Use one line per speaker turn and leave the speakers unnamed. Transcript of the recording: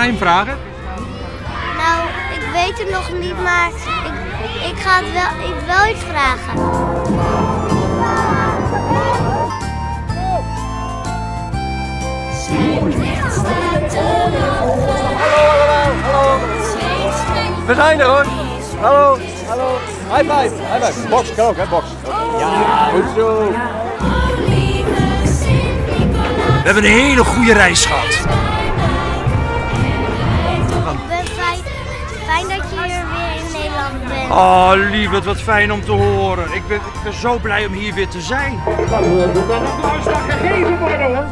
geheim vragen?
Nou, ik weet het nog niet, maar ik ga het wel, ik wil iets vragen.
Hallo. We zijn er hoor. Hallo. High five. Box, kan ook hè, box. Ja, goed zo.
We hebben een hele goede reis gehad.
Ik ben fijn dat je hier weer in Nederland bent.
Oh, lieverd, wat fijn om te horen. Ik ben zo blij om hier weer te zijn.
Dat moet een applaus gegeven worden hoor.